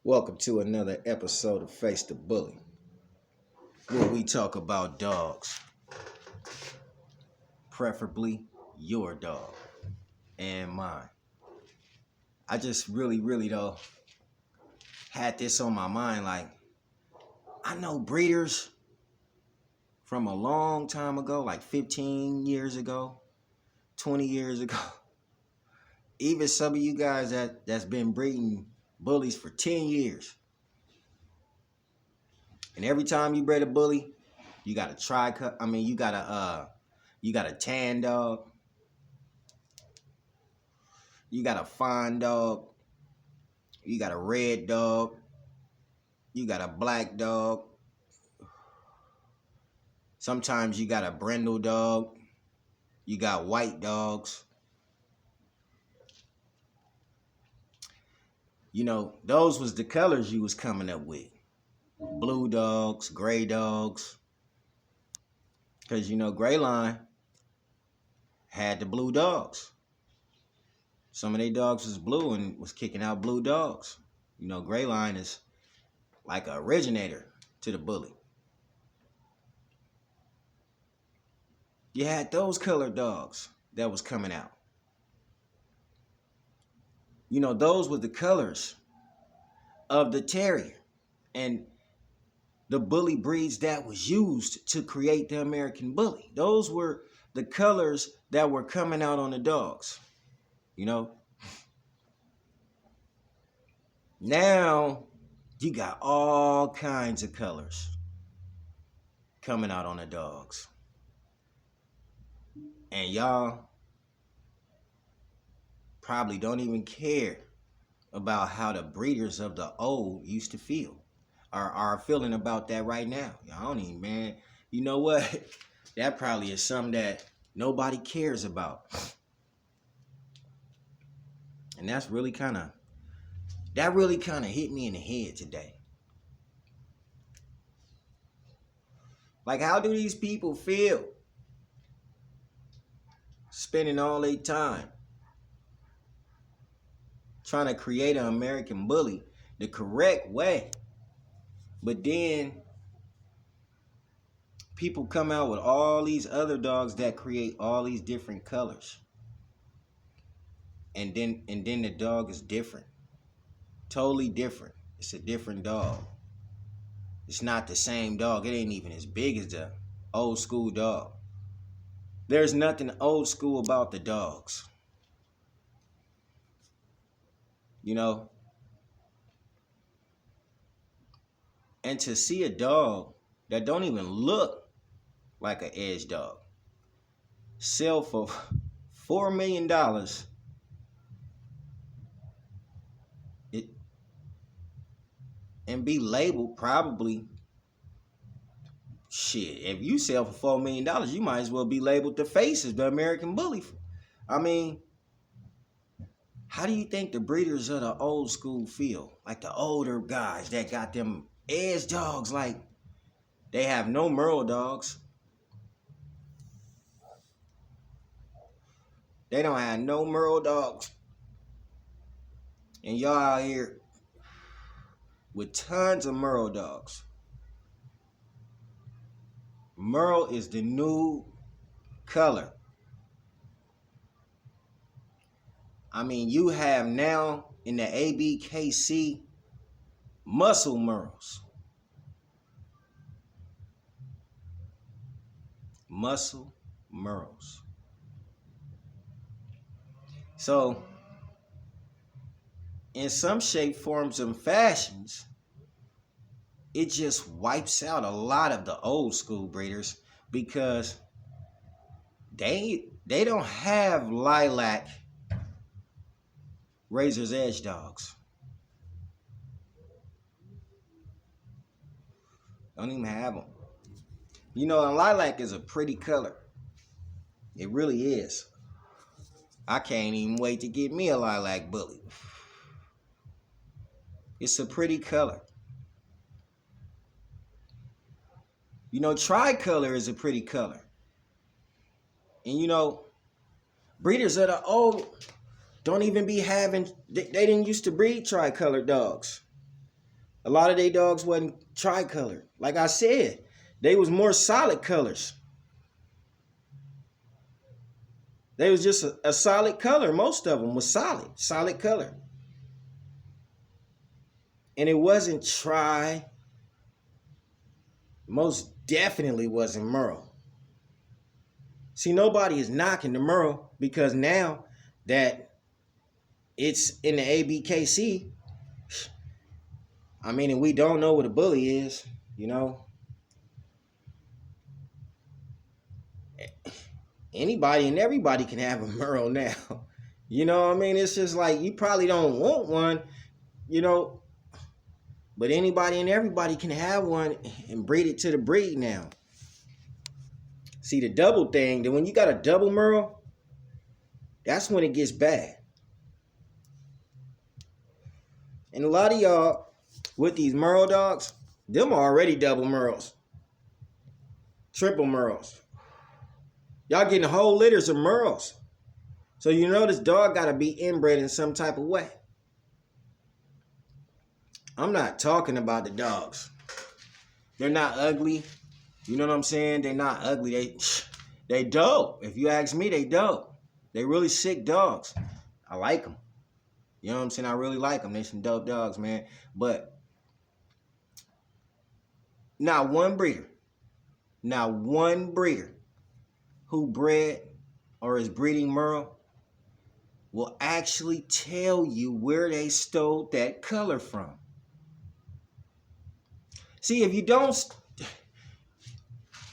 Welcome to another episode of Face the Bully, where we talk about dogs, preferably your dog and mine. I just really though had this on my mind. Like, I know breeders from a long time ago, like 15 years ago, 20 years ago. Even some of you guys that's been breeding bullies for 10 years. And every time you breed a bully, you got a tri-cut. You got a tan dog. You got a fine dog. You got a red dog. You got a black dog. Sometimes you got a brindle dog. You got white dogs. You know, those was the colors you was coming up with. Blue dogs, gray dogs. Because, you know, Gray Line had the blue dogs. Some of their dogs was blue and was kicking out blue dogs. You know, Gray Line is like an originator to the bully. You had those colored dogs that was coming out. You know, those were the colors of the terrier and the bully breeds that was used to create the American bully. Those were the colors that were coming out on the dogs. You know, now you got all kinds of colors coming out on the dogs. And y'all probably don't even care about how the breeders of the old used to feel or are feeling about that right now. Y'all don't even, man. You know what? That probably is something that nobody cares about. And that really kind of hit me in the head today. Like, how do these people feel spending all their time trying to create an American bully the correct way, but then people come out with all these other dogs that create all these different colors, and then the dog is different, totally different. It's a different dog. It's not the same dog. It ain't even as big as the old school dog. There's nothing old school about the dogs. You know? And to see a dog that don't even look like an edge dog sell for $4 million, and be labeled probably, shit, if you sell for $4 million, you might as well be labeled the face of the American bully. I mean, how do you think the breeders of the old school feel? Like the older guys that got them edge dogs, like they have no Merle dogs. They don't have no Merle dogs. And y'all out here with tons of Merle dogs. Merle is the new color. I mean, you have now in the ABKC muscle Merles. Muscle Merles. So, in some shape, forms, and fashions, it just wipes out a lot of the old school breeders because they don't have lilac Razor's Edge dogs. Don't even have them. You know, and lilac is a pretty color. It really is. I can't even wait to get me a lilac bully. It's a pretty color. You know, tricolor is a pretty color. And you know, breeders of the old don't even be having, they didn't used to breed tricolored dogs. A lot of they dogs wasn't tricolored. Like I said, they was more solid colors. They was just a solid color. Most of them was solid color. And it wasn't tri. Most definitely wasn't Merle. See, nobody is knocking the Merle because now that it's in the ABKC, I mean, and we don't know what a bully is, you know. Anybody and everybody can have a Merle now. You know what I mean? It's just like you probably don't want one, you know, but anybody and everybody can have one and breed it to the breed now. See, the double thing, then when you got a double Merle, that's when it gets bad. And a lot of y'all with these Merle dogs, them are already double Merles, triple Merles. Y'all getting whole litters of Merles. So you know this dog got to be inbred in some type of way. I'm not talking about the dogs. They're not ugly. You know what I'm saying? They're not ugly. They dope. If you ask me, they dope. They really sick dogs. I like them. You know what I'm saying? I really like them. They some dope dogs, man. But not one breeder who bred or is breeding Merle will actually tell you where they stole that color from. See, if you don't,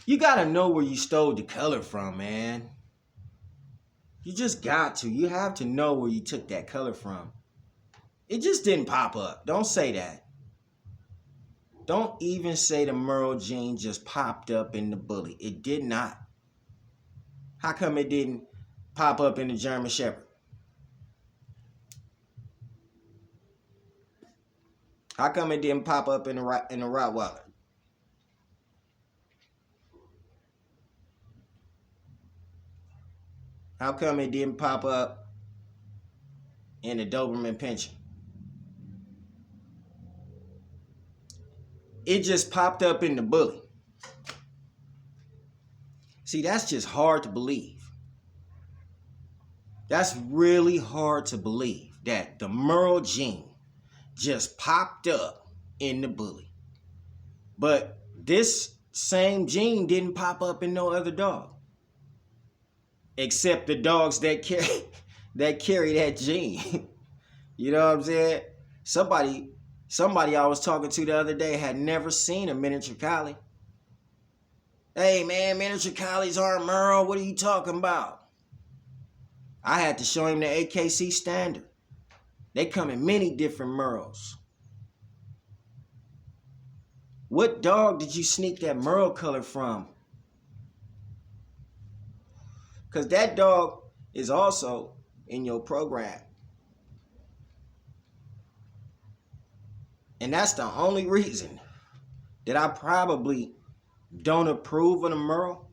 you got to know where you stole the color from, man. You just got to. You have to know where you took that color from. It just didn't pop up. Don't say that. Don't even say the Merle gene just popped up in the bully. It did not. How come it didn't pop up in the German Shepherd? How come it didn't pop up in the Rottweiler? How come it didn't pop up in the Doberman Pinscher? It just popped up in the bully. See, that's just hard to believe. That's really hard to believe that the Merle gene just popped up in the bully. But this same gene didn't pop up in no other dog. Except the dogs that carry that gene. You know what I'm saying? Somebody I was talking to the other day had never seen a miniature collie. Hey man, miniature collies aren't Merle. What are you talking about? I had to show him the AKC standard. They come in many different Merles. What dog did you sneak that Merle color from? Because that dog is also in your program. And that's the only reason that I probably don't approve of the Merle.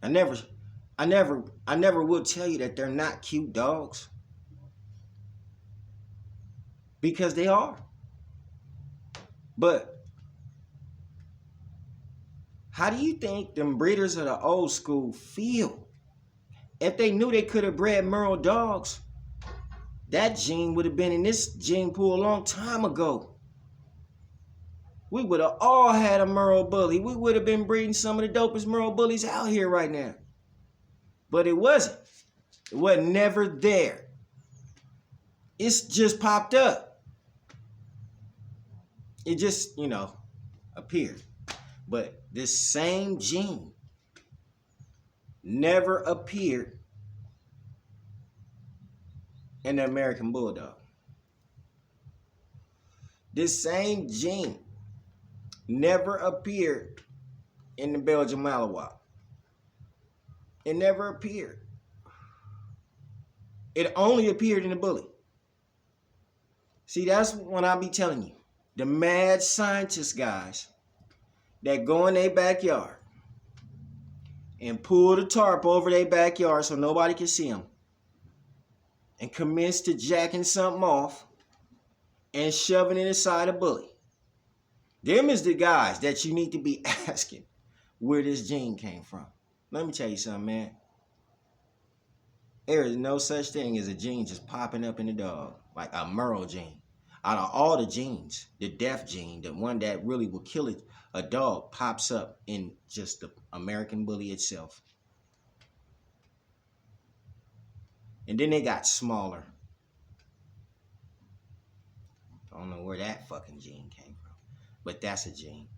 I never will tell you that they're not cute dogs. Because they are. But how do you think them breeders of the old school feel? If they knew they could have bred Merle dogs, that gene would have been in this gene pool a long time ago. We would have all had a Merle bully. We would have been breeding some of the dopest Merle bullies out here right now. But it wasn't. It wasn't never there. It's just popped up. It just, appeared. But this same gene never appeared in the American Bulldog. This same gene never appeared in the Belgian Malinois. It never appeared. It only appeared in the bully. See, that's when I be telling you. The mad scientist guys that go in their backyard and pull the tarp over their backyard so nobody can see them and commence to jacking something off and shoving it inside a bully. Them is the guys that you need to be asking where this gene came from. Let me tell you something, man. There is no such thing as a gene just popping up in the dog, like a Merle gene. Out of all the genes, the death gene, the one that really will kill a dog, pops up in just the American Bully itself. And then they got smaller. I don't know where that fucking gene came from, but that's a gene.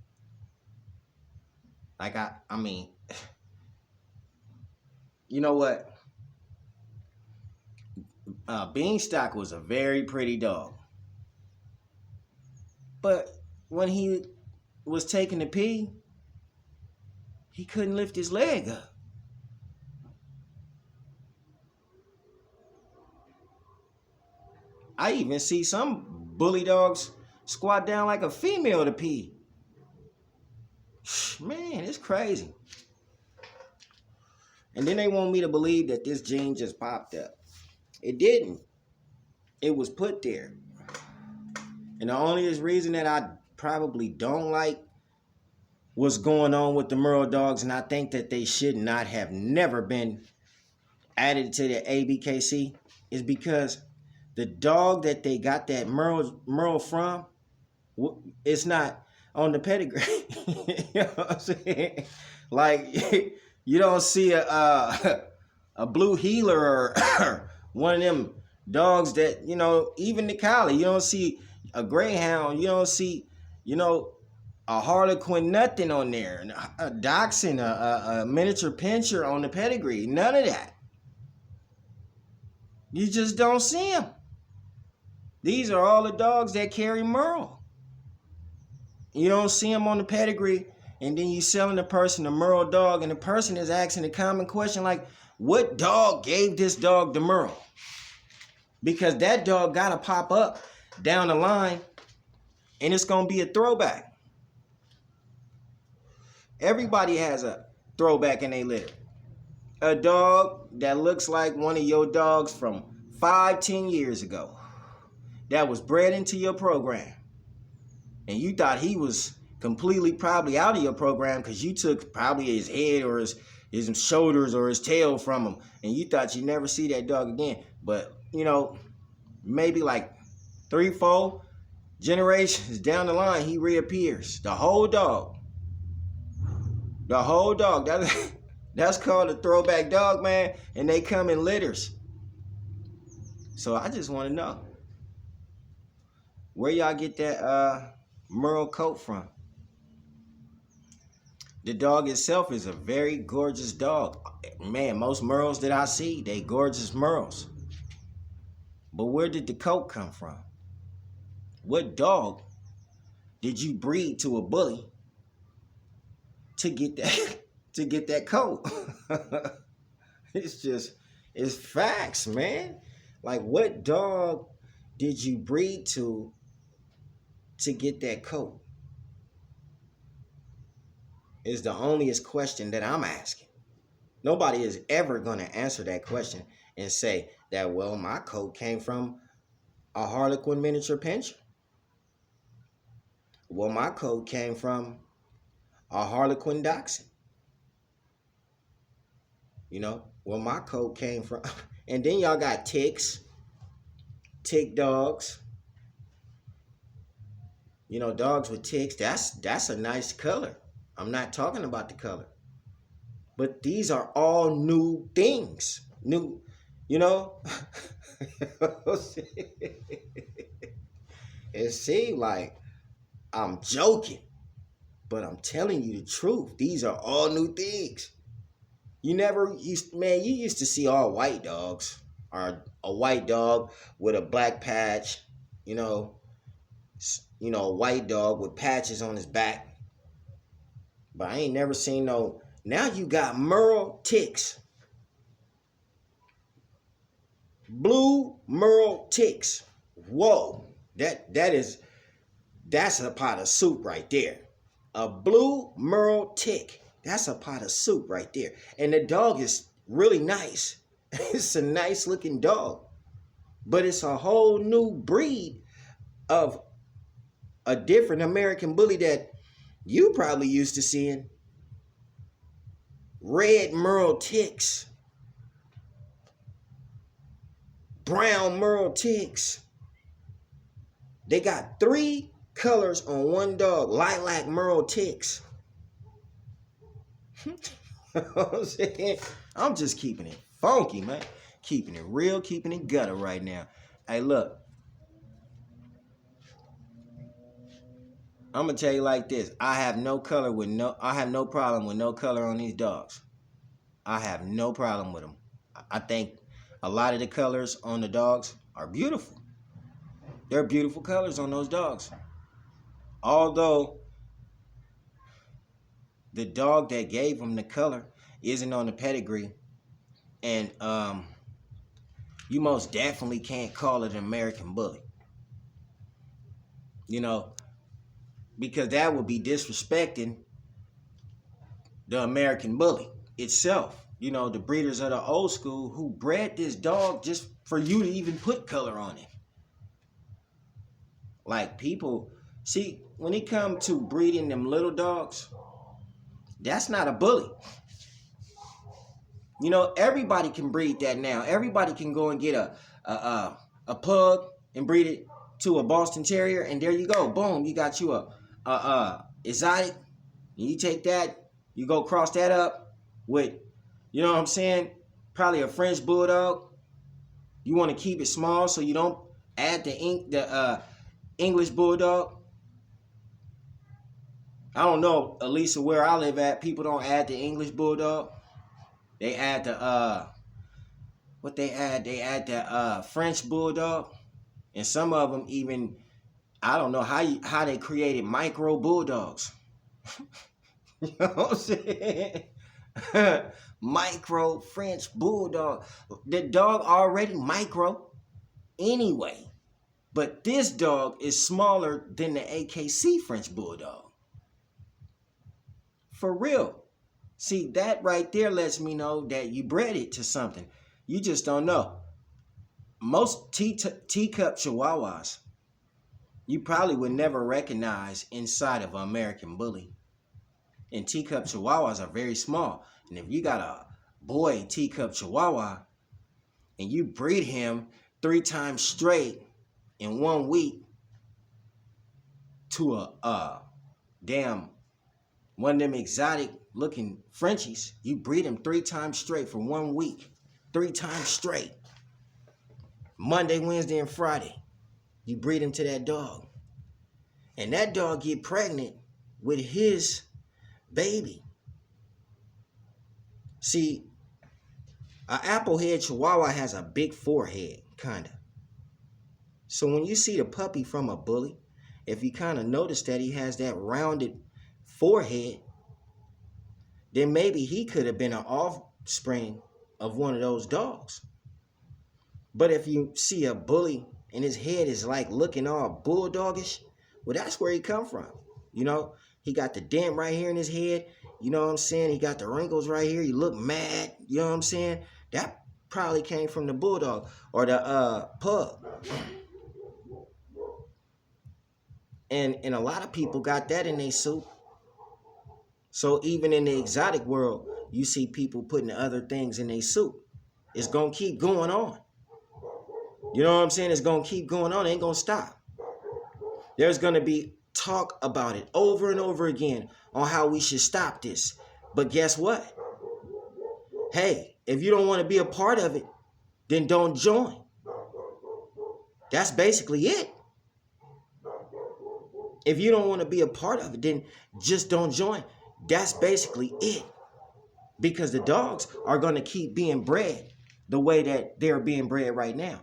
Like I mean, you know what? Beanstalk was a very pretty dog, but when he was taking a pee, he couldn't lift his leg up. I even see some bully dogs squat down like a female to pee. Man, it's crazy. And then they want me to believe that this gene just popped up. It didn't. It was put there. And the only reason that I probably don't like what's going on with the Merle dogs, and I think that they should not have never been added to the ABKC, is because the dog that they got that Merle from, it's not on the pedigree. You know what I'm saying? Like, you don't see a blue heeler or one of them dogs that, you know, even the collie, you don't see a greyhound, you don't see, you know, a harlequin, nothing on there, a dachshund, a miniature pinscher on the pedigree, none of that. You just don't see them. These are all the dogs that carry Merle. You don't see them on the pedigree, and then you selling the person a Merle dog, and the person is asking a common question like, what dog gave this dog the Merle? Because that dog got to pop up down the line, and it's going to be a throwback. Everybody has a throwback in their litter. A dog that looks like one of your dogs from 5-10 years ago that was bred into your program. And you thought he was completely probably out of your program because you took probably his head or his shoulders or his tail from him. And you thought you'd never see that dog again. But, you know, maybe like 3-4 generations down the line, he reappears. The whole dog. The whole dog. That's called a throwback dog, man. And they come in litters. So I just want to know, where y'all get that Merle coat from? The dog itself is a very gorgeous dog. Man, most Merles that I see, they gorgeous Merles. But where did the coat come from? What dog did you breed to a bully to get that coat? It's facts, man. Like, what dog did you breed to get that coat? Is the onlyest question that I'm asking. Nobody is ever going to answer that question and say that, well, my coat came from a harlequin miniature pinscher. Well, my coat came from a harlequin dachshund. You know, well, my coat came from, and then y'all got ticks, tick dogs. You know, dogs with ticks, that's a nice color. I'm not talking about the color. But these are all new things. New, you know? It seems like I'm joking, but I'm telling you the truth. These are all new things. You used to see all white dogs, or a white dog with a black patch, a white dog with patches on his back. But I ain't never seen no. Now you got Merle ticks. Blue Merle ticks. Whoa. That's a pot of soup right there. A blue Merle tick. That's a pot of soup right there. And the dog is really nice. It's a nice looking dog. But it's a whole new breed of a different American Bully that you probably used to seeing. Red Merle ticks, brown Merle ticks. They got 3 colors on one dog. Lilac Merle ticks. I'm just keeping it funky, man. Keeping it real, keeping it gutter right now. Hey, look. I'm gonna tell you like this. I have no problem with no color on these dogs. I have no problem with them. I think a lot of the colors on the dogs are beautiful. They're beautiful colors on those dogs. Although the dog that gave them the color isn't on the pedigree, and you most definitely can't call it an American Bully. You know, because that would be disrespecting the American Bully itself. You know, the breeders of the old school who bred this dog just for you to even put color on it. Like, people, see, when it comes to breeding them little dogs, that's not a bully. You know, everybody can breed that now. Everybody can go and get a pug and breed it to a Boston Terrier, and there you go. Boom, you got you a exotic. And you take that, you go cross that up with, you know what I'm saying, probably a French Bulldog. You want to keep it small so you don't add the English Bulldog. I don't know, Elisa, where I live at, people don't add the English Bulldog. They add the what they add? They add the French Bulldog, and some of them even, I don't know how they created micro bulldogs. You know what I'm saying? Micro French Bulldog. The dog already micro anyway, but this dog is smaller than the AKC French Bulldog. For real. See, that right there lets me know that you bred it to something. You just don't know. Most teacup Chihuahuas, you probably would never recognize inside of an American Bully. And teacup Chihuahuas are very small. And if you got a boy teacup Chihuahua and you breed him 3 times straight in 1 week to a damn one of them exotic looking Frenchies, you breed him 3 times straight for 1 week. 3 times straight. Monday, Wednesday, and Friday. You breed him to that dog. And that dog get pregnant with his baby. See, an applehead Chihuahua has a big forehead, kind of. So when you see the puppy from a bully, if you kind of notice that he has that rounded forehead, then maybe he could have been an offspring of one of those dogs. But if you see a bully and his head is like looking all bulldogish, well, that's where he come from. You know, he got the dent right here in his head. You know what I'm saying? He got the wrinkles right here. You look mad. You know what I'm saying? That probably came from the bulldog or the pug. And a lot of people got that in their soup. So even in the exotic world, you see people putting other things in their soup. It's going to keep going on. You know what I'm saying? It's going to keep going on. It ain't going to stop. There's going to be talk about it over and over again on how we should stop this. But guess what? Hey, if you don't want to be a part of it, then don't join. That's basically it. If you don't want to be a part of it, then just don't join. That's basically it. Because the dogs are going to keep being bred the way that they're being bred right now.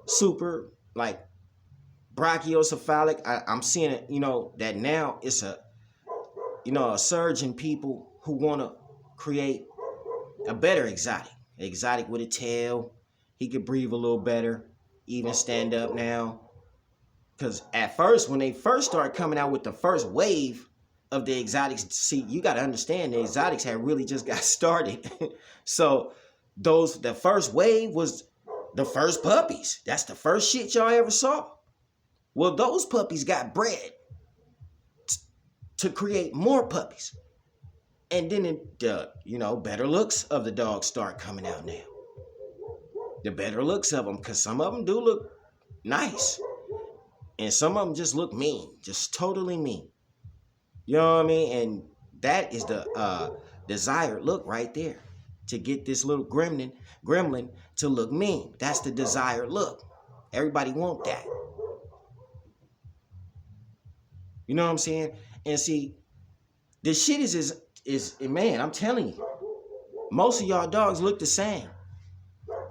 Super, like, brachiocephalic. I'm seeing it, you know, that now it's a surge in people who want to create a better exotic. Exotic with a tail. He could breathe a little better. Even stand up now. Because at first, when they first started coming out with the first wave of the exotics, see, you got to understand the exotics had really just got started. So the first wave was the first puppies. That's the first shit y'all ever saw. Well, those puppies got bred to create more puppies. And then the better looks of the dogs start coming out now. The better looks of them, because some of them do look nice. And some of them just look mean, just totally mean. You know what I mean? And that is the desired look right there. To get this little gremlin to look mean. That's the desired look. Everybody want that. You know what I'm saying? And see, the shit is man, I'm telling you, most of y'all dogs look the same.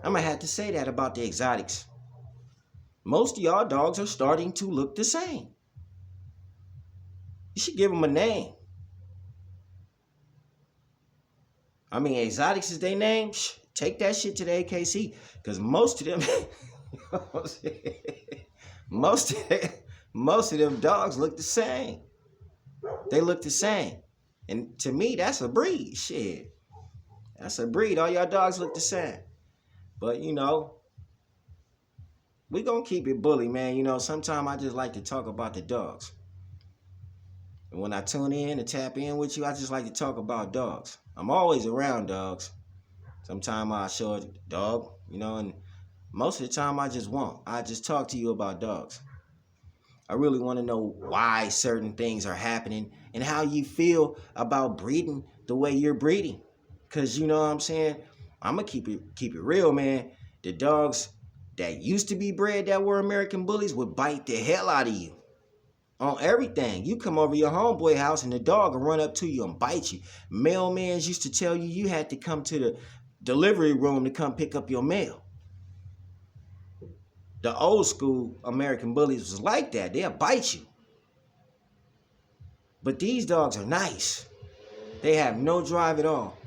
I'm gonna have to say that about the exotics. Most of y'all dogs are starting to look the same. You should give them a name. I mean, exotics is their name. Take that shit to the AKC, because most of them, most of them dogs look the same. They look the same, and to me, that's a breed. Shit, that's a breed. All y'all dogs look the same, but we gonna keep it bully, man. Sometimes I just like to talk about the dogs. And when I tune in and tap in with you, I just like to talk about dogs. I'm always around dogs. Sometimes I show a dog, and most of the time I just talk to you about dogs. I really want to know why certain things are happening and how you feel about breeding the way you're breeding. Cause you know what I'm saying? I'm gonna keep it real, man. The dogs that used to be bred that were American bullies would bite the hell out of you. On everything. You come over your homeboy house and the dog will run up to you and bite you. Mailmans used to tell you had to come to the delivery room to come pick up your mail. The old school American bullies was like that. They'll bite you. But these dogs are nice. They have no drive at all.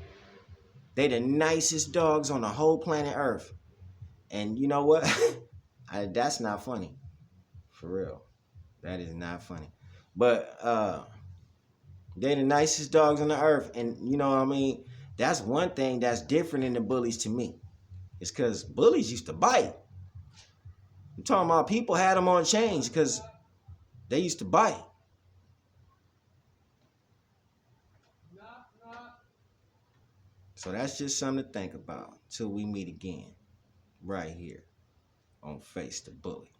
They the nicest dogs on the whole planet Earth. And you know what? That's not funny. For real. That is not funny. But they're the nicest dogs on the earth. And you know what I mean? That's one thing that's different in the bullies to me. It's because bullies used to bite. I'm talking about people had them on chains because they used to bite. So that's just something to think about till we meet again right here on Face the Bully.